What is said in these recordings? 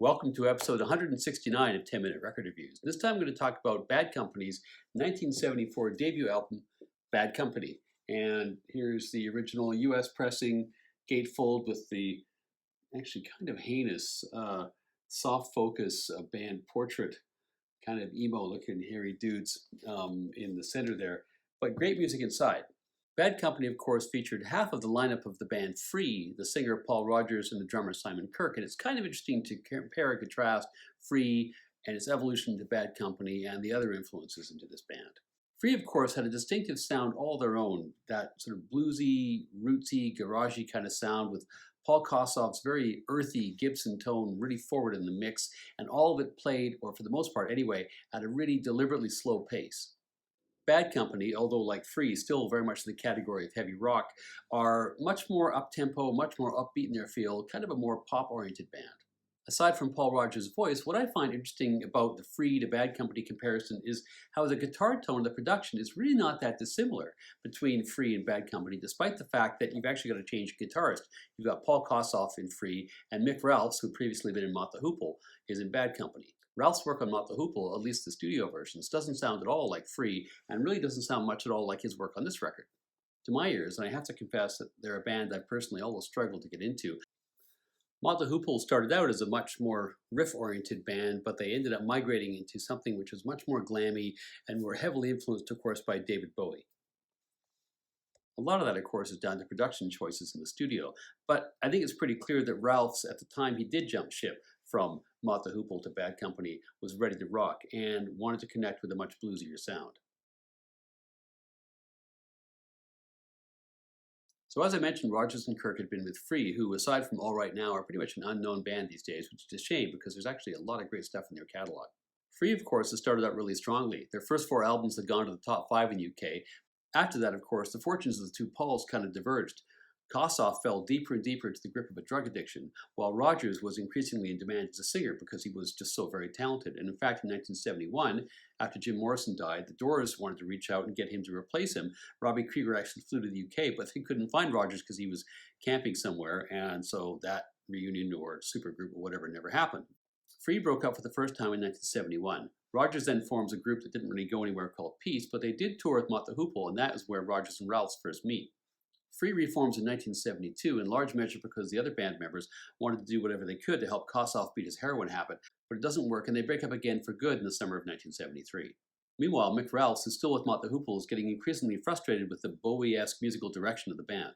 Welcome to episode 169 of 10 Minute Record Reviews. This time I'm going to talk about Bad Company's 1974 debut album, Bad Company. And here's the original US pressing, gatefold with the actually kind of heinous soft focus band portrait, kind of emo looking hairy dudes in the center there, but great music inside. Bad Company, of course, featured half of the lineup of the band Free, the singer Paul Rodgers and the drummer Simon Kirke. And it's kind of interesting to compare and contrast Free and its evolution to Bad Company and the other influences into this band. Free, of course, had a distinctive sound all their own, that sort of bluesy, rootsy, garagey kind of sound with Paul Kossoff's very earthy Gibson tone really forward in the mix, and all of it played, or for the most part anyway, at a really deliberately slow pace. Bad Company, although like Free, still very much in the category of heavy rock, are much more up-tempo, much more upbeat in their feel, kind of a more pop-oriented band. Aside from Paul Rodgers' voice, what I find interesting about the Free to Bad Company comparison is how the guitar tone of the production is really not that dissimilar between Free and Bad Company, despite the fact that you've actually got to change guitarist. You've got Paul Kossoff in Free, and Mick Ralphs, who previously been in Mott the Hoople, is in Bad Company. Ralph's work on Mott the Hoople, at least the studio versions, doesn't sound at all like Free, and really doesn't sound much at all like his work on this record. To my ears, and I have to confess that they're a band I personally always struggled to get into. Mott the Hoople started out as a much more riff-oriented band, but they ended up migrating into something which was much more glammy and were heavily influenced, of course, by David Bowie. A lot of that, of course, is down to production choices in the studio, but I think it's pretty clear that Ralph's, at the time he did jump ship from Mott the Hoople to Bad Company, was ready to rock and wanted to connect with a much bluesier sound. So as I mentioned, Rodgers and Kirke had been with Free, who, aside from All Right Now, are pretty much an unknown band these days, which is a shame because there's actually a lot of great stuff in their catalog. Free, of course, has started out really strongly. Their first 4 albums had gone to the top 5 in the UK. After that, of course, the fortunes of the two Pauls kind of diverged. Kossoff fell deeper and deeper into the grip of a drug addiction, while Rodgers was increasingly in demand as a singer because he was just so very talented. And in fact, in 1971, after Jim Morrison died, the Doors wanted to reach out and get him to replace him. Robbie Krieger actually flew to the UK, but they couldn't find Rodgers because he was camping somewhere, and so that reunion or supergroup or whatever never happened. Free broke up for the first time in 1971. Rodgers then forms a group that didn't really go anywhere called Peace, but they did tour with Mott the Hoople, and that is where Rodgers and Ralphs first meet. Free reforms in 1972, in large measure because the other band members wanted to do whatever they could to help Kossoff beat his heroin habit, but it doesn't work and they break up again for good in the summer of 1973. Meanwhile, Mick Ralphs, who's still with Mott the Hoople, is getting increasingly frustrated with the Bowie-esque musical direction of the band.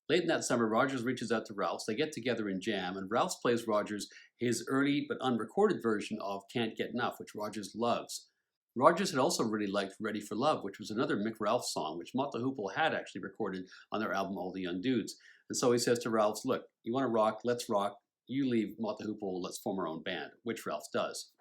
Late in that summer, Rodgers reaches out to Ralphs, they get together and jam, and Ralphs plays Rodgers his early but unrecorded version of Can't Get Enough, which Rodgers loves. Rodgers had also really liked Ready for Love, which was another Mick Ralphs song, which Mott the Hoople had actually recorded on their album All the Young Dudes. And so he says to Ralphs, look, you want to rock, let's rock. You leave Mott the Hoople, let's form our own band, which Ralphs does.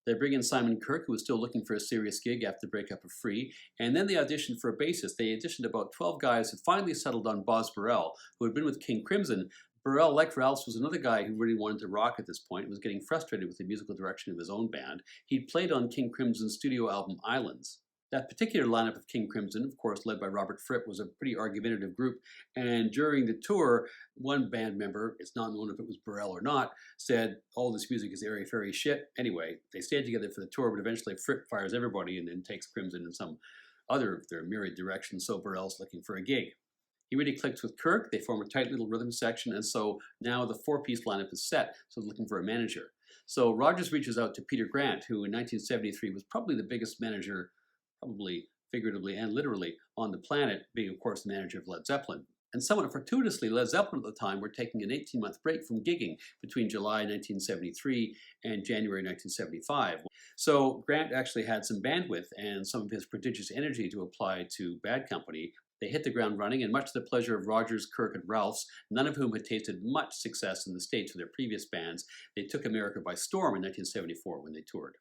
They bring in Simon Kirke, who was still looking for a serious gig after the breakup of Free, and then they auditioned for a bassist. They auditioned about 12 guys who finally settled on Boz Burrell, who had been with King Crimson. Burrell, like Ralphs, was another guy who really wanted to rock at this point and was getting frustrated with the musical direction of his own band. He'd played on King Crimson's studio album Islands. That particular lineup of King Crimson, of course led by Robert Fripp, was a pretty argumentative group, and during the tour, one band member, it's not known if it was Burrell or not, said, all this music is airy-fairy shit. Anyway, they stayed together for the tour, but eventually Fripp fires everybody and then takes Crimson in some other of their myriad directions, so Burrell's looking for a gig. He really clicks with Kirke, they form a tight little rhythm section, and so now the 4-piece lineup is set, so they're looking for a manager. So Rodgers reaches out to Peter Grant, who in 1973 was probably the biggest manager, probably figuratively and literally, on the planet, being of course the manager of Led Zeppelin. And somewhat fortuitously, Led Zeppelin at the time were taking an 18-month break from gigging between July 1973 and January 1975. So Grant actually had some bandwidth and some of his prodigious energy to apply to Bad Company. They hit the ground running, and much to the pleasure of Rodgers, Kirke, and Ralphs, none of whom had tasted much success in the States with their previous bands, they took America by storm in 1974 when they toured.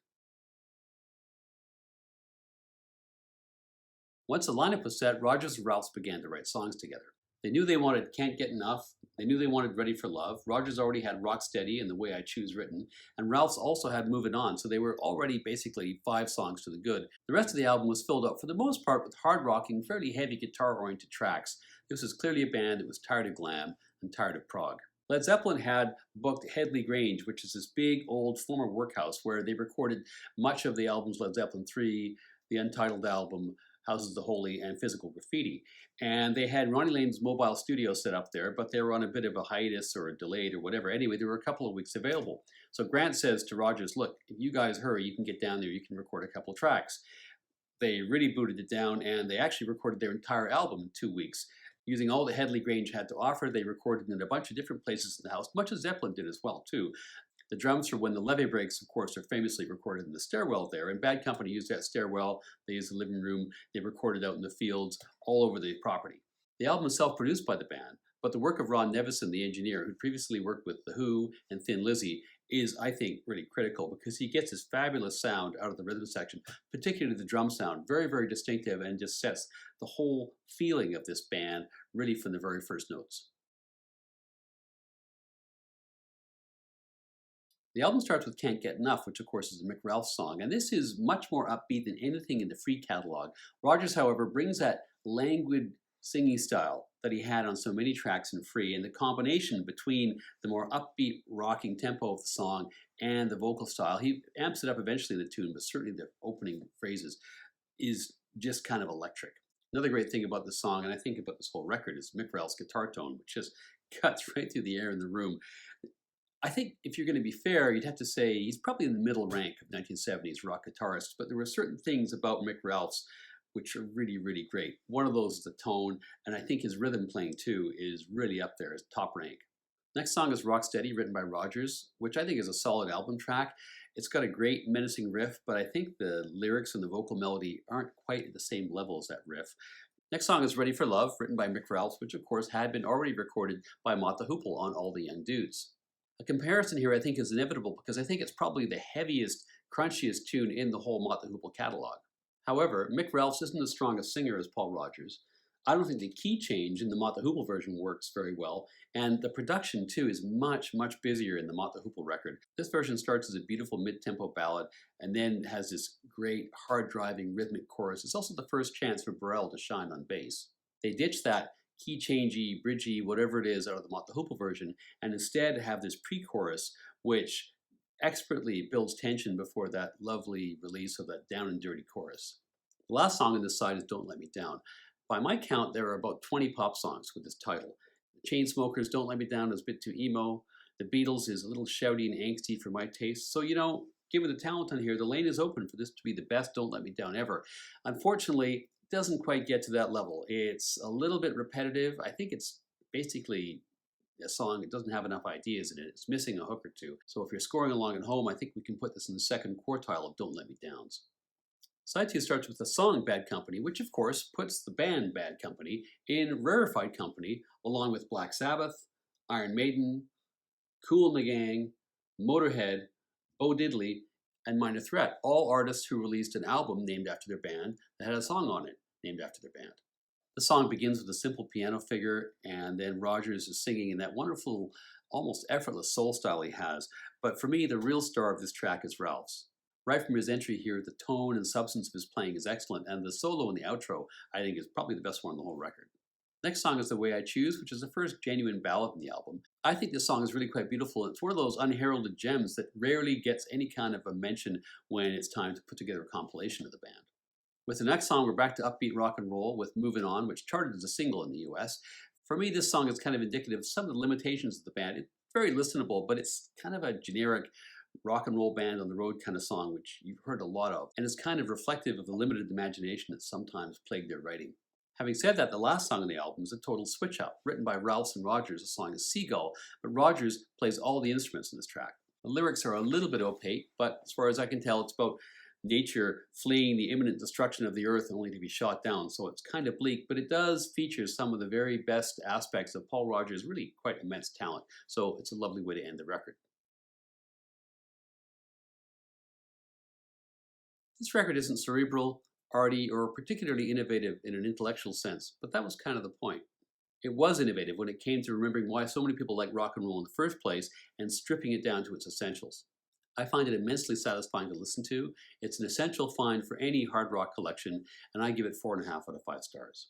Once the lineup was set, Rodgers and Ralphs began to write songs together. They knew they wanted Can't Get Enough, they knew they wanted Ready for Love, Rodgers already had Rocksteady and The Way I Choose written, and Ralphs also had Moving On, so they were already basically 5 songs to the good. The rest of the album was filled up for the most part with hard-rocking, fairly heavy guitar-oriented tracks. This was clearly a band that was tired of glam and tired of prog. Led Zeppelin had booked Headley Grange, which is this big old former workhouse where they recorded much of the albums Led Zeppelin 3, the Untitled album, Houses of the Holy, and Physical Graffiti. And they had Ronnie Lane's mobile studio set up there, but they were on a bit of a hiatus or a delayed or whatever. Anyway, there were a couple of weeks available. So Grant says to Rogers, look, if you guys hurry, you can get down there, you can record a couple of tracks. They really booted it down, and they actually recorded their entire album in 2 weeks. Using all that Headley Grange had to offer, they recorded in a bunch of different places in the house, much as Zeppelin did as well, too. The drums for When the Levee Breaks, of course, are famously recorded in the stairwell there, and Bad Company used that stairwell, they used the living room, they recorded out in the fields, all over the property. The album is self-produced by the band, but the work of Ron Nevison, the engineer, who previously worked with The Who and Thin Lizzy, is, I think, really critical because he gets his fabulous sound out of the rhythm section, particularly the drum sound, very, very distinctive, and just sets the whole feeling of this band really from the very first notes. The album starts with Can't Get Enough, which of course is a Mick Ralphs song, and this is much more upbeat than anything in the Free catalog. Rogers, however, brings that languid singing style that he had on so many tracks in Free, and the combination between the more upbeat rocking tempo of the song and the vocal style. He amps it up eventually in the tune, but certainly the opening phrases is just kind of electric. Another great thing about this song, and I think about this whole record, is Mick Ralphs' guitar tone, which just cuts right through the air in the room. I think if you're going to be fair, you'd have to say he's probably in the middle rank of 1970s rock guitarists, but there were certain things about Mick Ralphs which are really, really great. One of those is the tone, and I think his rhythm playing too is really up there, is top rank. Next song is Rocksteady, written by Rogers, which I think is a solid album track. It's got a great menacing riff, but I think the lyrics and the vocal melody aren't quite at the same level as that riff. Next song is Ready for Love, written by Mick Ralphs, which of course had been already recorded by Mott the Hoople on All the Young Dudes. A comparison here I think is inevitable because I think it's probably the heaviest, crunchiest tune in the whole Mott the Hoople catalog. However, Mick Ralphs isn't as strong a singer as Paul Rogers. I don't think the key change in the Mott the Hoople version works very well, and the production too is much, much busier in the Mott the Hoople record. This version starts as a beautiful mid-tempo ballad and then has this great, hard-driving rhythmic chorus. It's also the first chance for Burrell to shine on bass. They ditch that key changey, bridgey, whatever it is out of the Mott the Hoople version, and instead have this pre-chorus which expertly builds tension before that lovely release of that down and dirty chorus. The last song on this side is Don't Let Me Down. By my count, there are about 20 pop songs with this title. The Chainsmokers' Don't Let Me Down is a bit too emo. The Beatles is a little shouty and angsty for my taste. So, given the talent on here, the lane is open for this to be the best Don't Let Me Down ever. Unfortunately, it doesn't quite get to that level. It's a little bit repetitive. I think it's basically a song that doesn't have enough ideas in it. It's missing a hook or two. So if you're scoring along at home, I think we can put this in the second quartile of Don't Let Me Downs. Side 2 starts with the song Bad Company, which of course puts the band Bad Company in rarefied company along with Black Sabbath, Iron Maiden, Kool and the Gang, Motorhead, Bo Diddley, and Minor Threat, all artists who released an album named after their band that had a song on it named after their band. The song begins with a simple piano figure, and then Rogers is singing in that wonderful, almost effortless soul style he has. But for me, the real star of this track is Ralphs. Right from his entry here, the tone and substance of his playing is excellent, and the solo in the outro, I think, is probably the best one on the whole record. Next song is The Way I Choose, which is the first genuine ballad in the album. I think this song is really quite beautiful. It's one of those unheralded gems that rarely gets any kind of a mention when it's time to put together a compilation of the band. With the next song, we're back to upbeat rock and roll with Moving On, which charted as a single in the US. For me, this song is kind of indicative of some of the limitations of the band. It's very listenable, but it's kind of a generic rock and roll band on the road kind of song, which you've heard a lot of, and is kind of reflective of the limited imagination that sometimes plagued their writing. Having said that, the last song on the album is a total switch-up. Written by Ralphs and Rogers, the song is Seagull, but Rogers plays all the instruments in this track. The lyrics are a little bit opaque, but as far as I can tell, it's about nature fleeing the imminent destruction of the earth only to be shot down, so it's kind of bleak, but it does feature some of the very best aspects of Paul Rogers' really quite immense talent, so it's a lovely way to end the record. This record isn't cerebral, arty, or particularly innovative in an intellectual sense, but that was kind of the point. It was innovative when it came to remembering why so many people like rock and roll in the first place and stripping it down to its essentials. I find it immensely satisfying to listen to. It's an essential find for any hard rock collection, and I give it 4.5 out of 5 stars.